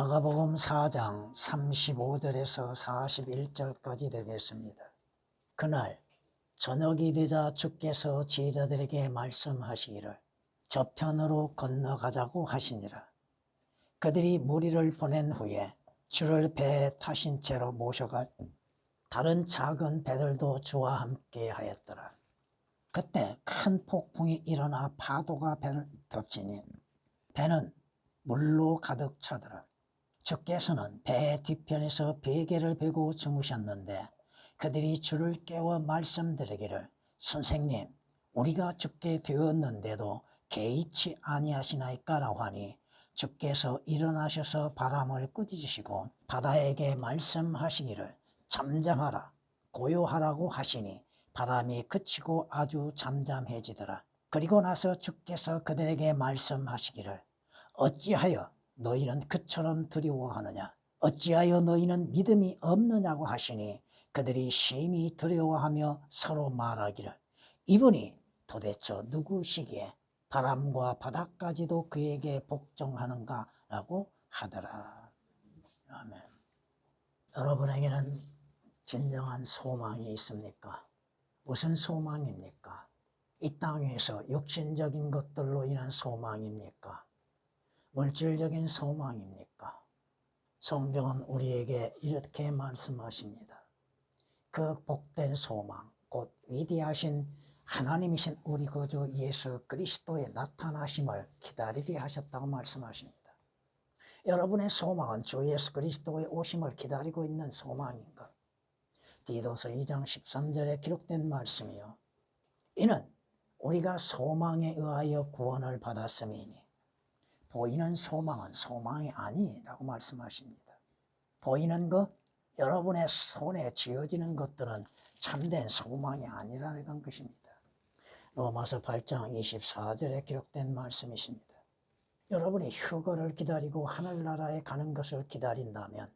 마가복음 4장 35절에서 41절까지 되겠습니다. 그날 저녁이 되자 주께서 제자들에게 말씀하시기를 저편으로 건너가자고 하시니라. 그들이 무리를 보낸 후에 주를 배에 타신 채로 모셔가 다른 작은 배들도 주와 함께 하였더라. 그때 큰 폭풍이 일어나 파도가 배를 덮치니 배는 물로 가득 차더라. 주께서는 배 뒤편에서 베개를 베고 주무셨는데 그들이 주를 깨워 말씀드리기를 선생님 우리가 죽게 되었는데도 개의치 아니하시나이까라고 하니 주께서 일어나셔서 바람을 꾸짖으시고 바다에게 말씀하시기를 잠잠하라 고요하라고 하시니 바람이 그치고 아주 잠잠해지더라. 그리고 나서 주께서 그들에게 말씀하시기를 어찌하여 너희는 그처럼 두려워하느냐 어찌하여 너희는 믿음이 없느냐고 하시니 그들이 심히 두려워하며 서로 말하기를 이분이 도대체 누구시기에 바람과 바다까지도 그에게 복종하는가라고 하더라. 아멘. 여러분에게는 진정한 소망이 있습니까? 무슨 소망입니까? 이 땅에서 육신적인 것들로 인한 소망입니까? 물질적인 소망입니까? 성경은 우리에게 이렇게 말씀하십니다. 그 복된 소망, 곧 위대하신 하나님이신 우리 구주 예수 그리스도의 나타나심을 기다리게 하셨다고 말씀하십니다. 여러분의 소망은 주 예수 그리스도의 오심을 기다리고 있는 소망인가? 디도서 2장 13절에 기록된 말씀이요. 이는 우리가 소망에 의하여 구원을 받았음이니 보이는 소망은 소망이 아니라고 말씀하십니다. 보이는 것, 여러분의 손에 쥐어지는 것들은 참된 소망이 아니라는 것입니다. 로마서 8장 24절에 기록된 말씀이십니다. 여러분이 휴거를 기다리고 하늘나라에 가는 것을 기다린다면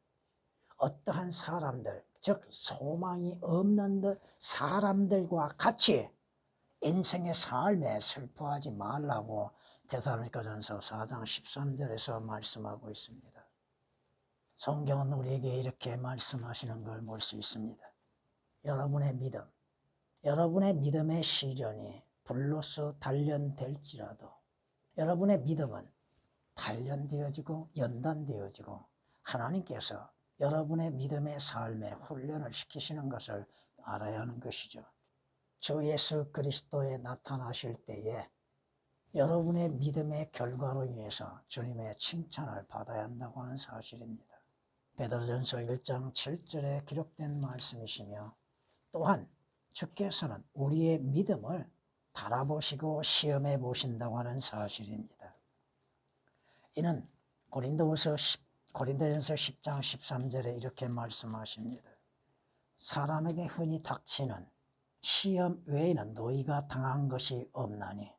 어떠한 사람들, 즉 소망이 없는 사람들과 같이 인생의 삶에 슬퍼하지 말라고 데살로니가전서 4장 13절에서 말씀하고 있습니다. 성경은 우리에게 이렇게 말씀하시는 걸 볼 수 있습니다. 여러분의 믿음, 여러분의 믿음의 시련이 불로써 단련될지라도 여러분의 믿음은 단련되어지고 연단되어지고 하나님께서 여러분의 믿음의 삶에 훈련을 시키시는 것을 알아야 하는 것이죠. 주 예수 그리스도에 나타나실 때에 여러분의 믿음의 결과로 인해서 주님의 칭찬을 받아야 한다고 하는 사실입니다. 베드로전서 1장 7절에 기록된 말씀이시며 또한 주께서는 우리의 믿음을 달아보시고 시험해 보신다고 하는 사실입니다. 이는 고린도전서 10장 13절에 이렇게 말씀하십니다. 사람에게 흔히 닥치는 시험 외에는 너희가 당한 것이 없나니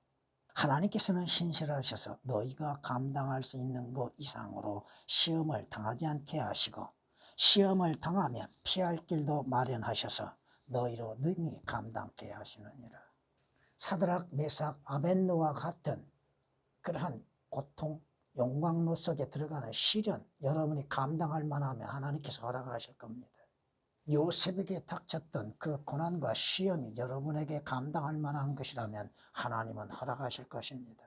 하나님께서는 신실하셔서 너희가 감당할 수 있는 것 이상으로 시험을 당하지 않게 하시고 시험을 당하면 피할 길도 마련하셔서 너희로 능히 감당케 하시느니라. 사드락, 메삭, 아벳노와 같은 그러한 고통, 용광로 속에 들어가는 시련 여러분이 감당할 만하면 하나님께서 허락하실 겁니다. 요셉에게 닥쳤던 그 고난과 시험이 여러분에게 감당할 만한 것이라면 하나님은 허락하실 것입니다.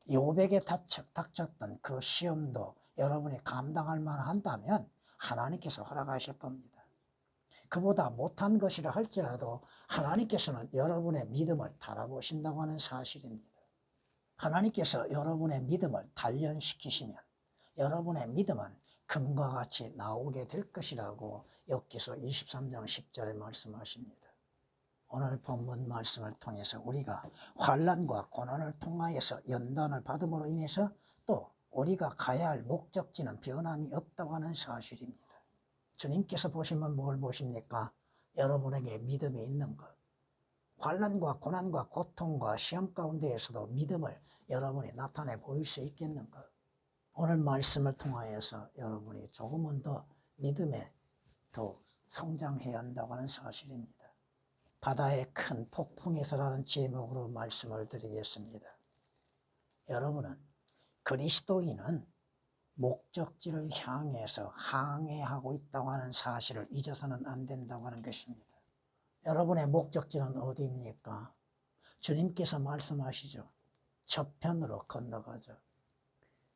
욥에게 닥쳤던 그 시험도 여러분이 감당할 만한다면 하나님께서 허락하실 겁니다. 그보다 못한 것이라 할지라도 하나님께서는 여러분의 믿음을 달아보신다고 하는 사실입니다. 하나님께서 여러분의 믿음을 단련시키시면 여러분의 믿음은 금과 같이 나오게 될 것이라고 욥기서 23장 10절에 말씀하십니다. 오늘 본문 말씀을 통해서 우리가 환난과 고난을 통하여서 연단을 받음으로 인해서 또 우리가 가야 할 목적지는 변함이 없다고 하는 사실입니다. 주님께서 보시면 뭘 보십니까? 여러분에게 믿음이 있는 것. 환난과 고난과 고통과 시험 가운데에서도 믿음을 여러분이 나타내 보일 수 있겠는 것. 오늘 말씀을 통하여서 여러분이 조금은 더 믿음에 더 성장해야 한다고 하는 사실입니다. 바다의 큰 폭풍에서라는 제목으로 말씀을 드리겠습니다. 여러분은 그리스도인은 목적지를 향해서 항해하고 있다고 하는 사실을 잊어서는 안 된다고 하는 것입니다. 여러분의 목적지는 어디입니까? 주님께서 말씀하시죠. 저편으로 건너가죠.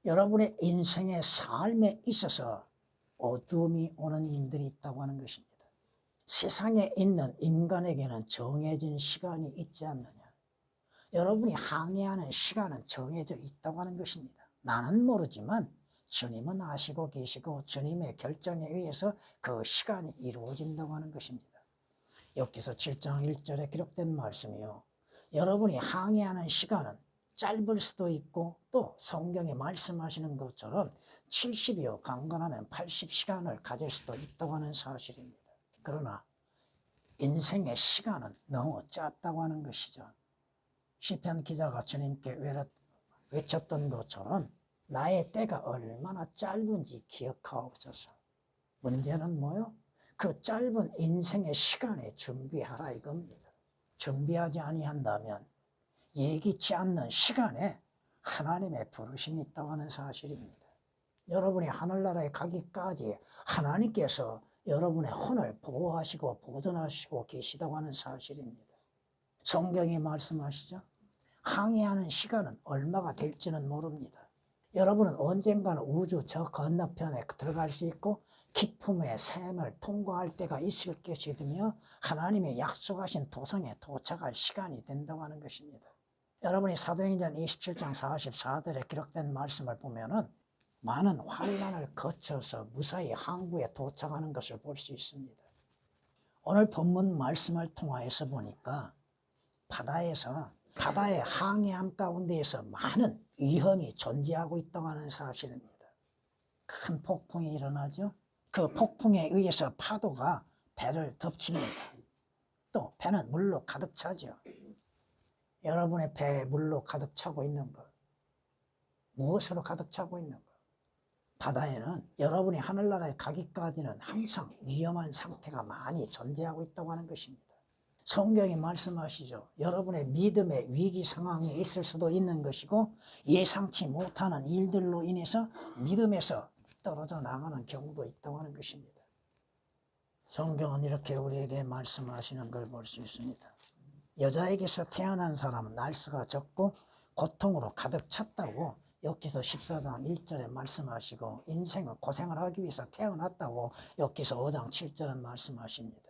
여러분의 인생의 삶에 있어서 어두움이 오는 일들이 있다고 하는 것입니다. 세상에 있는 인간에게는 정해진 시간이 있지 않느냐. 여러분이 항해하는 시간은 정해져 있다고 하는 것입니다. 나는 모르지만 주님은 아시고 계시고 주님의 결정에 의해서 그 시간이 이루어진다고 하는 것입니다. 여기서 7장 1절에 기록된 말씀이요. 여러분이 항해하는 시간은 짧을 수도 있고 또 성경에 말씀하시는 것처럼 70이요 강건하면 80시간을 가질 수도 있다고 하는 사실입니다. 그러나 인생의 시간은 너무 짧다고 하는 것이죠. 시편 기자가 주님께 외쳤던 것처럼 나의 때가 얼마나 짧은지 기억하옵소서. 문제는 뭐요? 그 짧은 인생의 시간에 준비하라 이겁니다. 준비하지 아니한다면 예기치 않는 시간에 하나님의 부르심이 있다고 하는 사실입니다. 여러분이 하늘나라에 가기까지 하나님께서 여러분의 혼을 보호하시고 보존하시고 계시다고 하는 사실입니다. 성경이 말씀하시죠. 항해하는 시간은 얼마가 될지는 모릅니다. 여러분은 언젠가는 우주 저 건너편에 들어갈 수 있고 깊음의 샘을 통과할 때가 있을 것이며 하나님의 약속하신 도성에 도착할 시간이 된다고 하는 것입니다. 여러분이 사도행전 27장 44절에 기록된 말씀을 보면은 많은 환난을 거쳐서 무사히 항구에 도착하는 것을 볼 수 있습니다. 오늘 본문 말씀을 통하여서 보니까 바다의 항해함 가운데에서 많은 위험이 존재하고 있다고 하는 사실입니다. 큰 폭풍이 일어나죠. 그 폭풍에 의해서 파도가 배를 덮칩니다. 또 배는 물로 가득 차죠. 여러분의 배에 물로 가득 차고 있는 것, 무엇으로 가득 차고 있는 것? 바다에는 여러분이 하늘나라에 가기까지는 항상 위험한 상태가 많이 존재하고 있다고 하는 것입니다. 성경이 말씀하시죠. 여러분의 믿음의 위기 상황이 있을 수도 있는 것이고 예상치 못하는 일들로 인해서 믿음에서 떨어져 나가는 경우도 있다고 하는 것입니다. 성경은 이렇게 우리에게 말씀하시는 걸 볼 수 있습니다. 여자에게서 태어난 사람은 날수가 적고 고통으로 가득 찼다고 여기서 14장 1절에 말씀하시고 인생은 고생을 하기 위해서 태어났다고 여기서 5장 7절은 말씀하십니다.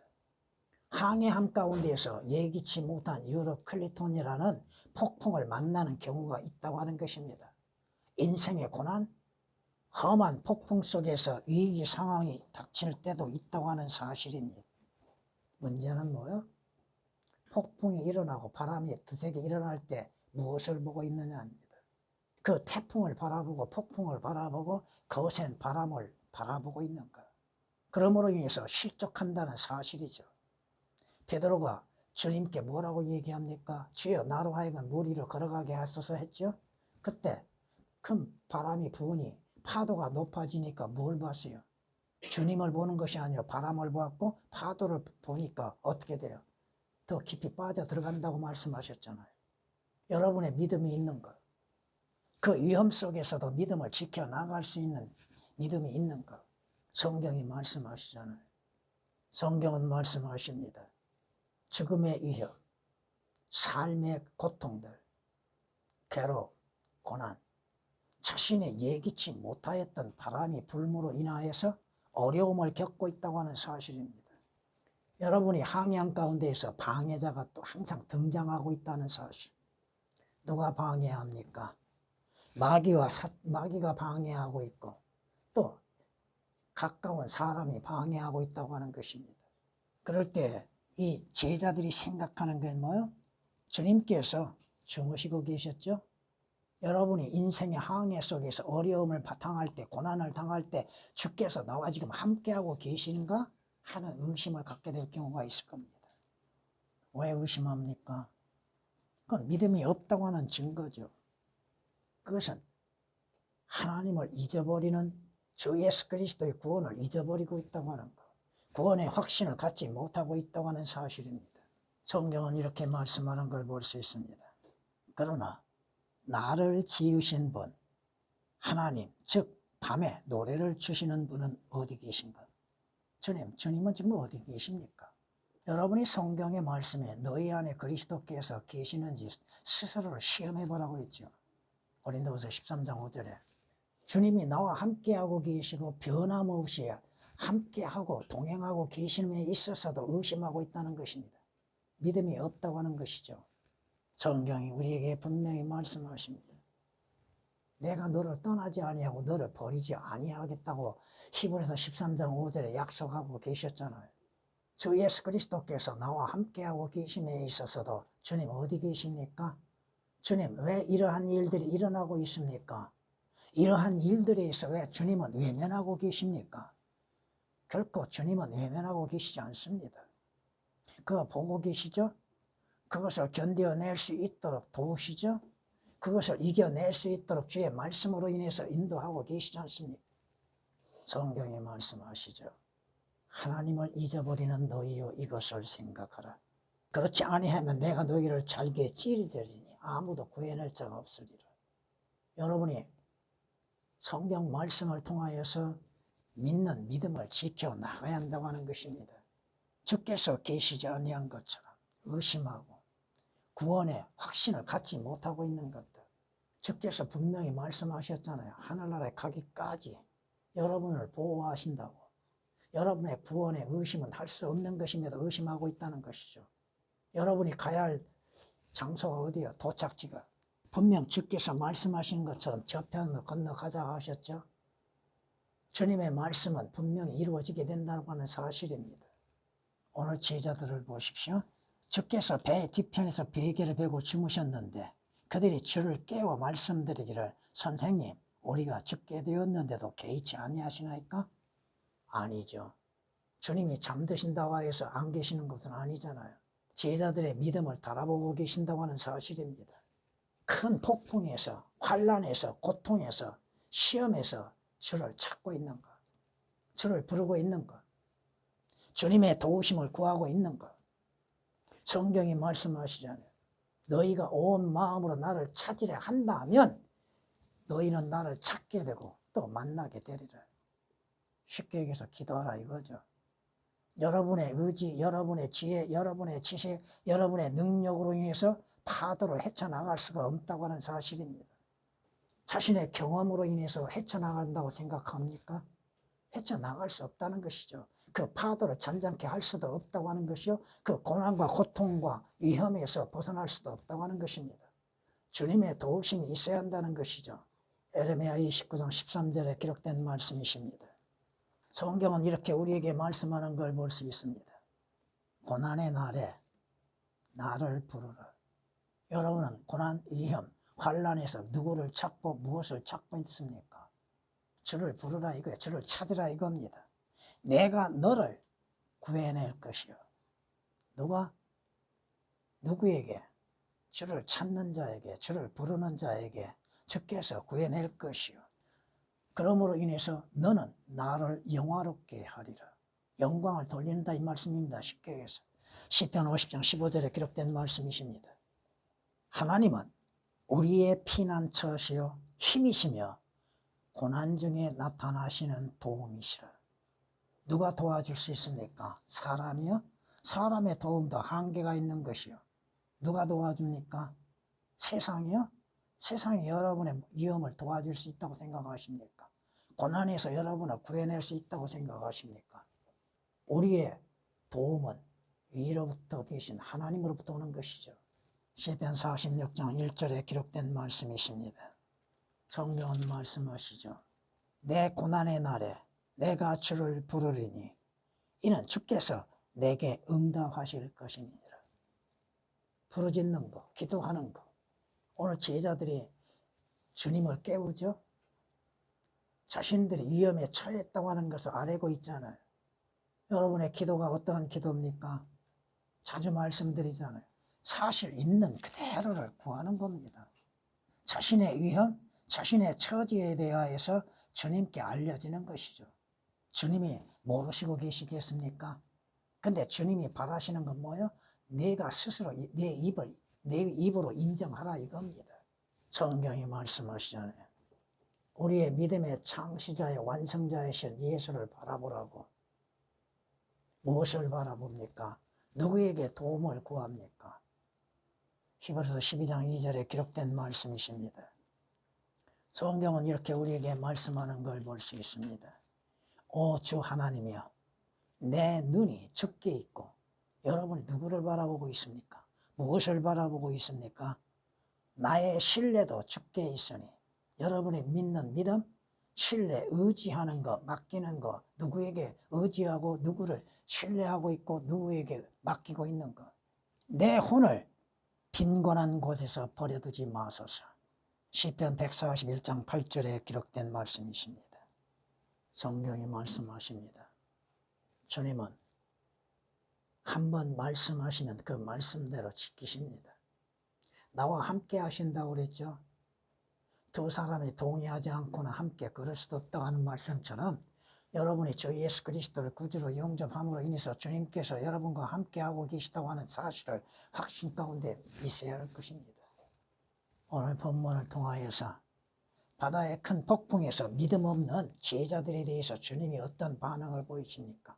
항해함 가운데에서 예기치 못한 유로클리톤이라는 폭풍을 만나는 경우가 있다고 하는 것입니다. 인생의 고난, 험한 폭풍 속에서 위기 상황이 닥칠 때도 있다고 하는 사실입니다. 문제는 뭐요? 폭풍이 일어나고 바람이 드세게 일어날 때 무엇을 보고 있느냐입니다. 그 태풍을 바라보고 폭풍을 바라보고 거센 바람을 바라보고 있는가. 그러므로 인해서 실족한다는 사실이죠. 베드로가 주님께 뭐라고 얘기합니까? 주여 나로 하여금 물 위로 걸어가게 하소서 했죠. 그때 큰 바람이 부으니 파도가 높아지니까 뭘 봤어요? 주님을 보는 것이 아니라 바람을 보았고 파도를 보니까 어떻게 돼요? 더 깊이 빠져 들어간다고 말씀하셨잖아요. 여러분의 믿음이 있는 것, 그 위험 속에서도 믿음을 지켜나갈 수 있는 믿음이 있는 것, 성경이 말씀하시잖아요. 성경은 말씀하십니다. 죽음의 위협, 삶의 고통들, 괴로움, 고난, 자신의 예기치 못하였던 바람이 불무로 인하여서 어려움을 겪고 있다고 하는 사실입니다. 여러분이 항해함 가운데에서 방해자가 또 항상 등장하고 있다는 사실. 누가 방해합니까? 마귀가 방해하고 있고 또 가까운 사람이 방해하고 있다고 하는 것입니다. 그럴 때 이 제자들이 생각하는 게 뭐예요? 주님께서 주무시고 계셨죠? 여러분이 인생의 항해 속에서 어려움을 당할 때, 고난을 당할 때 주께서 나와 지금 함께하고 계시는가 하는 의심을 갖게 될 경우가 있을 겁니다. 왜 의심합니까? 그건 믿음이 없다고 하는 증거죠. 그것은 하나님을 잊어버리는 주 예수 그리스도의 구원을 잊어버리고 있다고 하는 것, 구원의 확신을 갖지 못하고 있다고 하는 사실입니다. 성경은 이렇게 말씀하는 걸 볼 수 있습니다. 그러나 나를 지으신 분, 하나님, 즉 밤에 노래를 주시는 분은 어디 계신가? 주님은 지금 어디 계십니까? 여러분이 성경의 말씀에 너희 안에 그리스도께서 계시는지 스스로를 시험해 보라고 했죠. 고린도후서 13장 5절에 주님이 나와 함께하고 계시고 변함없이 함께하고 동행하고 계심에 있어서도 의심하고 있다는 것입니다. 믿음이 없다고 하는 것이죠. 성경이 우리에게 분명히 말씀하십니다. 내가 너를 떠나지 아니하고 너를 버리지 아니하겠다고 히브리서 13장 5절에 약속하고 계셨잖아요. 주 예수 그리스도께서 나와 함께하고 계심에 있어서도 주님 어디 계십니까? 주님 왜 이러한 일들이 일어나고 있습니까? 이러한 일들에 있어 왜 주님은 외면하고 계십니까? 결코 주님은 외면하고 계시지 않습니다. 그거 보고 계시죠? 그것을 견뎌낼 수 있도록 도우시죠? 그것을 이겨낼 수 있도록 주의 말씀으로 인해서 인도하고 계시지 않습니까? 성경에 말씀하시죠. 하나님을 잊어버리는 너희여 이것을 생각하라. 그렇지 아니하면 내가 너희를 잘게 찌르리니 아무도 구해낼 자가 없으리라. 여러분이 성경 말씀을 통하여서 믿는 믿음을 지켜나가야 한다고 하는 것입니다. 주께서 계시지 아니한 것처럼 의심하고 구원의 확신을 갖지 못하고 있는 것들. 주께서 분명히 말씀하셨잖아요. 하늘나라에 가기까지 여러분을 보호하신다고. 여러분의 구원의 의심은 할 수 없는 것임에도 의심하고 있다는 것이죠. 여러분이 가야 할 장소가 어디요? 도착지가. 분명 주께서 말씀하신 것처럼 저편으로 건너가자고 하셨죠. 주님의 말씀은 분명히 이루어지게 된다고 하는 사실입니다. 오늘 제자들을 보십시오. 주께서 배 뒤편에서 베개를 베고 주무셨는데 그들이 주를 깨워 말씀드리기를 선생님 우리가 죽게 되었는데도 개의치 아니하시나이까? 아니죠. 주님이 잠드신다고 해서 안 계시는 것은 아니잖아요. 제자들의 믿음을 달아보고 계신다고 하는 사실입니다. 큰 폭풍에서 환난에서 고통에서 시험에서 주를 찾고 있는 것, 주를 부르고 있는 것, 주님의 도우심을 구하고 있는 것. 성경이 말씀하시잖아요. 너희가 온 마음으로 나를 찾으려 한다면 너희는 나를 찾게 되고 또 만나게 되리라. 쉽게 얘기해서 기도하라 이거죠. 여러분의 의지, 여러분의 지혜, 여러분의 지식, 여러분의 능력으로 인해서 파도를 헤쳐나갈 수가 없다고 하는 사실입니다. 자신의 경험으로 인해서 헤쳐나간다고 생각합니까? 헤쳐나갈 수 없다는 것이죠. 그 파도를 잔잔케 할 수도 없다고 하는 것이요. 그 고난과 고통과 위험에서 벗어날 수도 없다고 하는 것입니다. 주님의 도우심이 있어야 한다는 것이죠. 에레미야 29장 13절에 기록된 말씀이십니다. 성경은 이렇게 우리에게 말씀하는 걸 볼 수 있습니다. 고난의 날에 나를 부르라. 여러분은 고난, 위험, 환난에서 누구를 찾고 무엇을 찾고 있습니까? 주를 부르라 이거예요. 주를 찾으라 이겁니다. 내가 너를 구해낼 것이요. 누구에게? 주를 찾는 자에게, 주를 부르는 자에게 주께서 구해낼 것이요. 그러므로 인해서 너는 나를 영화롭게 하리라. 영광을 돌린다 이 말씀입니다. 쉽게 해서 시편 50장 15절에 기록된 말씀이십니다. 하나님은 우리의 피난처시요 힘이시며 고난 중에 나타나시는 도움이시라. 누가 도와줄 수 있습니까? 사람이요? 사람의 도움도 한계가 있는 것이요. 누가 도와줍니까? 세상이요? 세상이 여러분의 위험을 도와줄 수 있다고 생각하십니까? 고난에서 여러분을 구해낼 수 있다고 생각하십니까? 우리의 도움은 위로부터 계신 하나님으로부터 오는 것이죠. 시편 46장 1절에 기록된 말씀이십니다. 성경은 말씀하시죠. 내 고난의 날에 내가 주를 부르리니 이는 주께서 내게 응답하실 것이니라. 부르짖는 거, 기도하는 거. 오늘 제자들이 주님을 깨우죠. 자신들이 위험에 처했다고 하는 것을 알고 있잖아요. 여러분의 기도가 어떠한 기도입니까? 자주 말씀드리잖아요. 사실 있는 그대로를 구하는 겁니다. 자신의 위험, 자신의 처지에 대하여서 주님께 알려지는 것이죠. 주님이 모르시고 계시겠습니까? 근데 주님이 바라시는 건 뭐예요? 내가 스스로 내 입으로 인정하라 이겁니다. 성경이 말씀하시잖아요. 우리의 믿음의 창시자의 완성자이신 예수를 바라보라고. 무엇을 바라봅니까? 누구에게 도움을 구합니까? 히브리서 12장 2절에 기록된 말씀이십니다. 성경은 이렇게 우리에게 말씀하는 걸 볼 수 있습니다. 오 주 하나님이여, 내 눈이 주께 있고. 여러분이 누구를 바라보고 있습니까? 무엇을 바라보고 있습니까? 나의 신뢰도 주께 있으니. 여러분이 믿는 믿음, 신뢰, 의지하는 것, 맡기는 것, 누구에게 의지하고 누구를 신뢰하고 있고 누구에게 맡기고 있는 것. 내 혼을 빈곤한 곳에서 버려두지 마소서. 시편 141장 8절에 기록된 말씀이십니다. 성경이 말씀하십니다. 주님은 한번 말씀하시면 그 말씀대로 지키십니다. 나와 함께 하신다고 그랬죠. 두 사람이 동의하지 않고는 함께 그럴 수도 없다고 하는 말씀처럼 여러분이 주 예수 그리스도를 구주로 영접함으로 인해서 주님께서 여러분과 함께하고 계시다고 하는 사실을 확신 가운데 있어야 할 것입니다. 오늘 본문을 통하여서 바다의 큰 폭풍에서 믿음 없는 제자들에 대해서 주님이 어떤 반응을 보이십니까?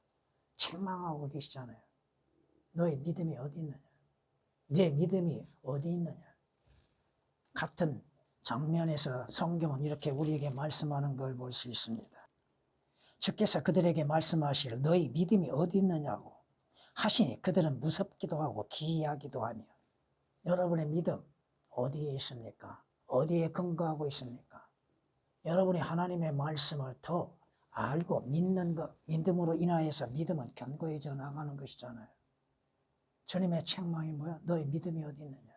책망하고 계시잖아요. 너의 믿음이 어디 있느냐? 내 믿음이 어디 있느냐? 같은 장면에서 성경은 이렇게 우리에게 말씀하는 걸 볼 수 있습니다. 주께서 그들에게 말씀하시기를 너희 믿음이 어디 있느냐고 하시니 그들은 무섭기도 하고 기이하기도 하며. 여러분의 믿음 어디에 있습니까? 어디에 근거하고 있습니까? 여러분이 하나님의 말씀을 더 알고 믿는 것, 믿음으로 인하여서 믿음은 견고해져 나가는 것이잖아요. 주님의 책망이 뭐야? 너희 믿음이 어디 있느냐?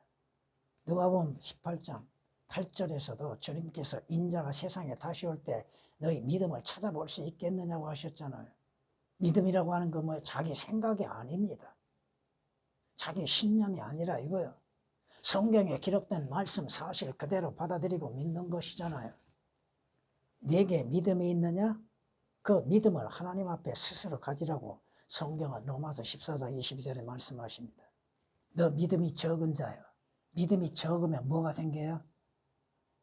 누가복음 18장 8절에서도 주님께서 인자가 세상에 다시 올 때 너희 믿음을 찾아볼 수 있겠느냐고 하셨잖아요. 믿음이라고 하는 건 뭐예요? 자기 생각이 아닙니다. 자기 신념이 아니라 이거요. 성경에 기록된 말씀 사실 그대로 받아들이고 믿는 것이잖아요. 내게 믿음이 있느냐? 그 믿음을 하나님 앞에 스스로 가지라고 성경은 로마서 14장 22절에 말씀하십니다. 너 믿음이 적은 자요. 믿음이 적으면 뭐가 생겨요?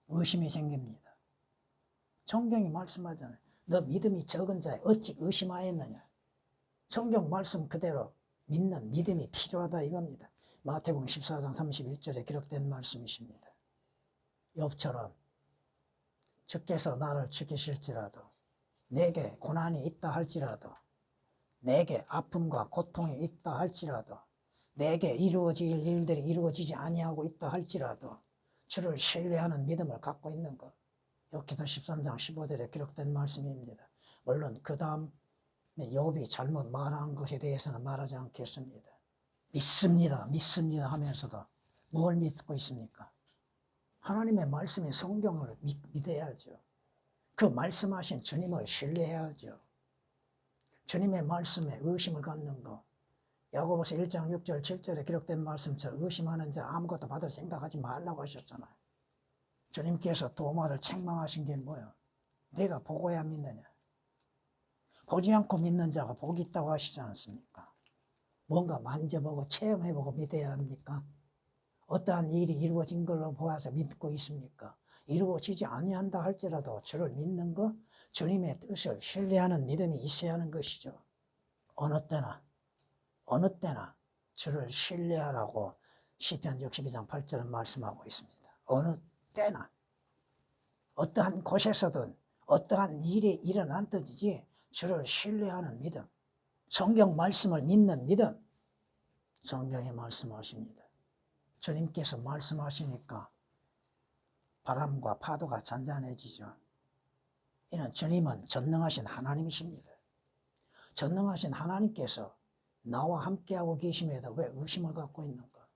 의심이 생깁니다. 성경이 말씀하잖아요. 너 믿음이 적은 자여 어찌 의심하였느냐. 성경 말씀 그대로 믿는 믿음이 필요하다 이겁니다. 마태복음 14장 31절에 기록된 말씀이십니다. 욥처럼 주께서 나를 죽이실지라도 내게 고난이 있다 할지라도 내게 아픔과 고통이 있다 할지라도 내게 이루어질 일들이 이루어지지 아니하고 있다 할지라도 주를 신뢰하는 믿음을 갖고 있는 것. 욥기서 13장 15절에 기록된 말씀입니다. 물론 그 다음 욥이 잘못 말한 것에 대해서는 말하지 않겠습니다. 믿습니다. 믿습니다 하면서도 뭘 믿고 있습니까? 하나님의 말씀인 성경을 믿어야죠. 그 말씀하신 주님을 신뢰해야죠. 주님의 말씀에 의심을 갖는 것. 야고보서 1장 6절 7절에 기록된 말씀처럼 의심하는 자 아무것도 받을 생각하지 말라고 하셨잖아요. 주님께서 도마를 책망하신 게 뭐예요? 내가 보고야 믿느냐? 보지 않고 믿는 자가 복이 있다고 하시지 않습니까? 뭔가 만져보고 체험해보고 믿어야 합니까? 어떠한 일이 이루어진 걸로 보아서 믿고 있습니까? 이루어지지 아니한다 할지라도 주를 믿는 것, 주님의 뜻을 신뢰하는 믿음이 있어야 하는 것이죠. 어느 때나 주를 신뢰하라고 시편 62장 8절은 말씀하고 있습니다. 어느 때나 어떠한 곳에서든 어떠한 일이 일어난든지 주를 신뢰하는 믿음, 성경 말씀을 믿는 믿음, 성경에 말씀하십니다. 주님께서 말씀하시니까 바람과 파도가 잔잔해지죠. 이는 주님은 전능하신 하나님이십니다. 전능하신 하나님께서 나와 함께하고 계심에도 왜 의심을 갖고 있는가?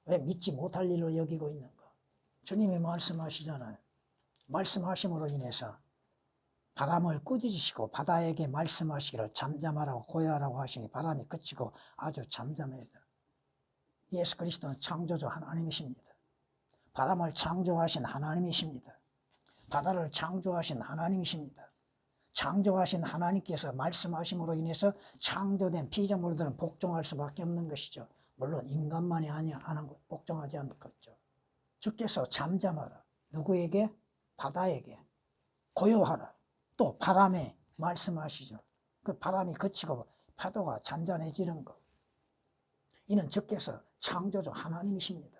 왜 믿지 못할 일로 여기고 있는가? 주님이 말씀하시잖아요. 말씀하심으로 인해서 바람을 꾸짖으시고 바다에게 말씀하시기를 잠잠하라고 고요하라고 하시니 바람이 그치고 아주 잠잠해져. 예수 그리스도는 창조주 하나님이십니다. 바람을 창조하신 하나님이십니다. 바다를 창조하신 하나님이십니다. 창조하신 하나님께서 말씀하심으로 인해서 창조된 피조물들은 복종할 수밖에 없는 것이죠. 물론 인간만이 복종하지 않겠죠. 주께서 잠잠하라. 누구에게? 바다에게. 고요하라. 또 바람에 말씀하시죠. 그 바람이 그치고 파도가 잔잔해지는 것. 이는 주께서 창조주 하나님이십니다.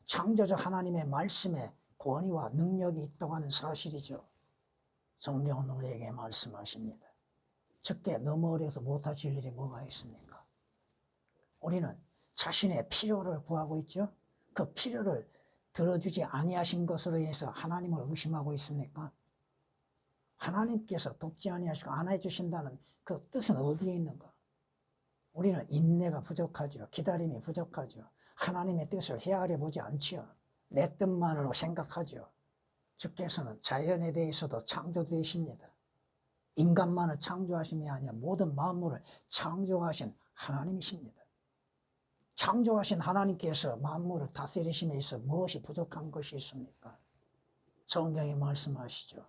창조주 하나님의 말씀에 권위와 능력이 있다고 하는 사실이죠. 성경은 우리에게 말씀하십니다. 주께 너무 어려서 못하실 일이 뭐가 있습니까? 우리는 자신의 필요를 구하고 있죠. 그 필요를 들어주지 아니하신 것으로 인해서 하나님을 의심하고 있습니까? 하나님께서 돕지 아니하시고 안 해주신다는 그 뜻은 어디에 있는가? 우리는 인내가 부족하죠. 기다림이 부족하죠. 하나님의 뜻을 헤아려 보지 않지요. 내 뜻만으로 생각하죠. 주께서는 자연에 대해서도 창조주이십니다. 인간만을 창조하심이 아니라 모든 만물을 창조하신 하나님이십니다. 창조하신 하나님께서 만물을 다스리심에 있어 무엇이 부족한 것이 있습니까? 성경에 말씀하시죠.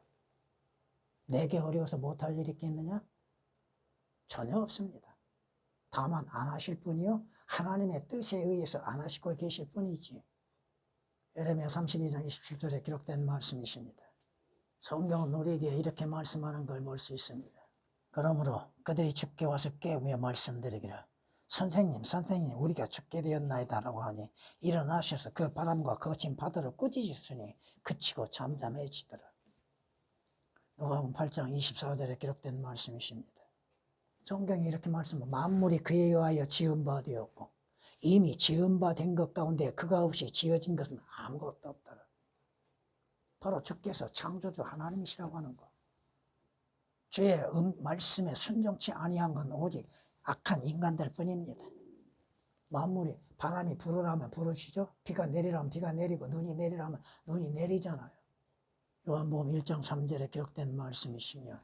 내게 어려워서 못할 일이 있겠느냐? 전혀 없습니다. 다만 안 하실 뿐이요 하나님의 뜻에 의해서 안 하시고 계실 뿐이지. 예레미야 32장 27절에 기록된 말씀이십니다. 성경은 우리에게 이렇게 말씀하는 걸 볼 수 있습니다. 그러므로 그들이 주께 와서 깨우며 말씀드리기를 선생님 우리가 죽게 되었나이다 라고 하니 일어나셔서 그 바람과 거친 파도를 꾸짖으시니 그치고 잠잠해지더라. 누가복음 8장 24절에 기록된 말씀이십니다. 성경이 이렇게 말씀합니다. 만물이 그에 의하여 지은 바 되었고 이미 지은 바 된 것 가운데 그가 없이 지어진 것은 아무것도 없더라. 바로 주께서 창조주 하나님이시라고 하는 것. 주의 말씀에 순종치 아니한 건 오직 악한 인간들 뿐입니다. 만물이 바람이 불으라면 부르시죠. 비가 내리라면 비가 내리고 눈이 내리라면 눈이 내리잖아요. 요한복음 1장 3절에 기록된 말씀이시며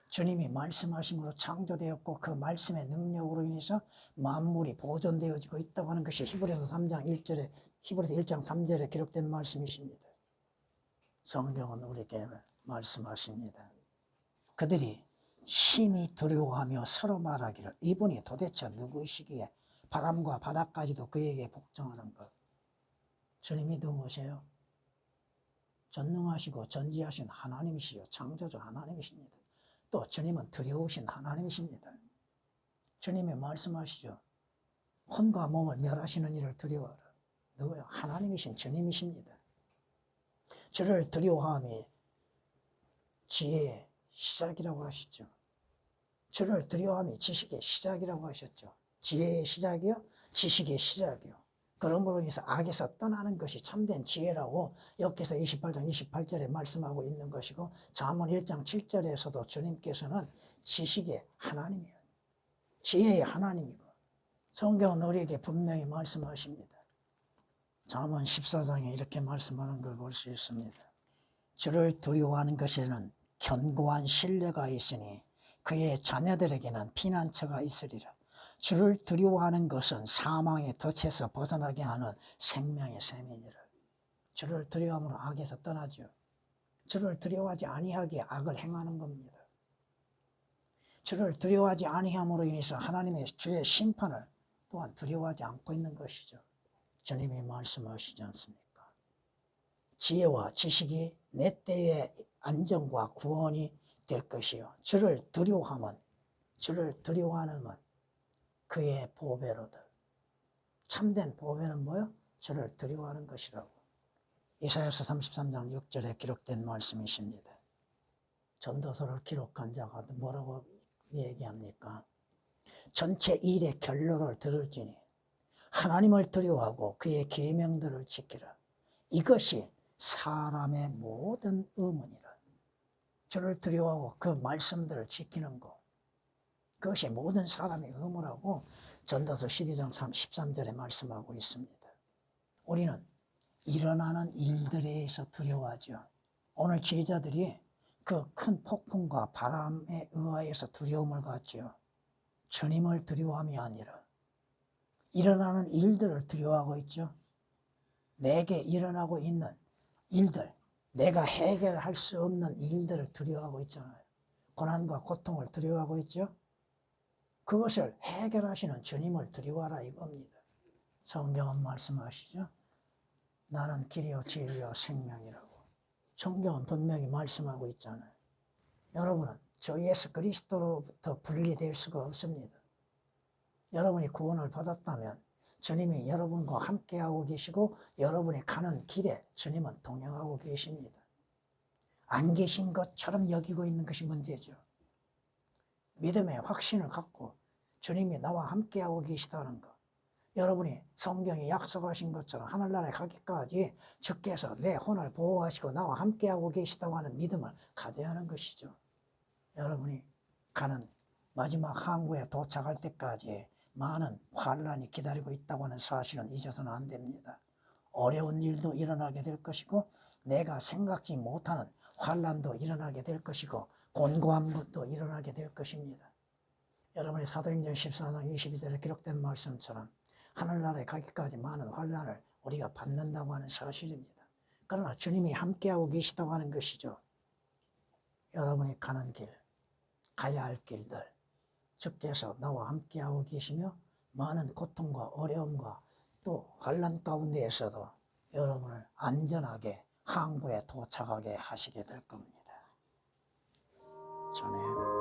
주님이 말씀하심으로 창조되었고 그 말씀의 능력으로 인해서 만물이 보존되어지고 있다고 하는 것이 히브리서 1장 3절에 기록된 말씀이십니다. 성경은 우리에게 말씀하십니다. 그들이 심히 두려워하며 서로 말하기를 이분이 도대체 누구이시기에 바람과 바다까지도 그에게 복종하는 것. 주님이 누구세요? 전능하시고 전지하신 하나님이시요 창조주 하나님이십니다. 또 주님은 두려우신 하나님이십니다. 주님이 말씀하시죠. 혼과 몸을 멸하시는 이를 두려워하라. 누구요? 하나님이신 주님이십니다. 주를 두려워함이 지혜의 시작이라고 하시죠. 주를 두려워함이 지식의 시작이라고 하셨죠. 지혜의 시작이요? 지식의 시작이요. 그러므로 인해서 악에서 떠나는 것이 참된 지혜라고 역기서 28장 28절에 말씀하고 있는 것이고 잠언 1장 7절에서도 주님께서는 지식의 하나님이에요. 지혜의 하나님이고 성경은 우리에게 분명히 말씀하십니다. 잠언 14장에 이렇게 말씀하는 걸 볼 수 있습니다. 주를 두려워하는 것에는 견고한 신뢰가 있으니 그의 자녀들에게는 피난처가 있으리라. 주를 두려워하는 것은 사망의 덫에서 벗어나게 하는 생명의 샘이니라. 주를 두려워함으로 악에서 떠나죠. 주를 두려워하지 아니하기에 악을 행하는 겁니다. 주를 두려워하지 아니함으로 인해서 하나님의 주의 심판을 또한 두려워하지 않고 있는 것이죠. 주님이 말씀하시지 않습니까? 지혜와 지식이 내 때의 안정과 구원이 될 것이요. 주를 두려워하면 그의 보배로다. 참된 보배는 뭐요? 주를 두려워하는 것이라고. 이사야서 33장 6절에 기록된 말씀이십니다. 전도서를 기록한 자가 뭐라고 얘기합니까? 전체 일의 결론을 들을지니 하나님을 두려워하고 그의 계명들을 지키라. 이것이 사람의 모든 의문이라. 주를 두려워하고 그 말씀들을 지키는 것. 그것이 모든 사람의 의무라고 전도서 12장 13절에 말씀하고 있습니다. 우리는 일어나는 일들에 의해서 두려워하죠. 오늘 제자들이 그 큰 폭풍과 바람에 의하여서 두려움을 갖죠. 주님을 두려워함이 아니라 일어나는 일들을 두려워하고 있죠. 내게 일어나고 있는 일들, 내가 해결할 수 없는 일들을 두려워하고 있잖아요. 고난과 고통을 두려워하고 있죠. 그것을 해결하시는 주님을 두려워하라 이겁니다. 성경은 말씀하시죠. 나는 길이요 진리요 생명이라고. 성경은 분명히 말씀하고 있잖아요. 여러분은 주 예수 그리스도로부터 분리될 수가 없습니다. 여러분이 구원을 받았다면 주님이 여러분과 함께하고 계시고 여러분이 가는 길에 주님은 동행하고 계십니다. 안 계신 것처럼 여기고 있는 것이 문제죠. 믿음의 확신을 갖고 주님이 나와 함께하고 계시다는 것, 여러분이 성경에 약속하신 것처럼 하늘나라에 가기까지 주께서 내 혼을 보호하시고 나와 함께하고 계시다고 하는 믿음을 가져야 하는 것이죠. 여러분이 가는 마지막 항구에 도착할 때까지 많은 환란이 기다리고 있다고 하는 사실은 잊어서는 안 됩니다. 어려운 일도 일어나게 될 것이고 내가 생각지 못하는 환란도 일어나게 될 것이고 곤고한 것도 일어나게 될 것입니다. 여러분이 사도행전 14장 22절에 기록된 말씀처럼 하늘나라에 가기까지 많은 환란을 우리가 받는다고 하는 사실입니다. 그러나 주님이 함께하고 계시다고 하는 것이죠. 여러분이 가는 길, 가야 할 길들, 주께서 나와 함께하고 계시며 많은 고통과 어려움과 또 환란 가운데에서도 여러분을 안전하게 항구에 도착하게 하시게 될 겁니다. 전에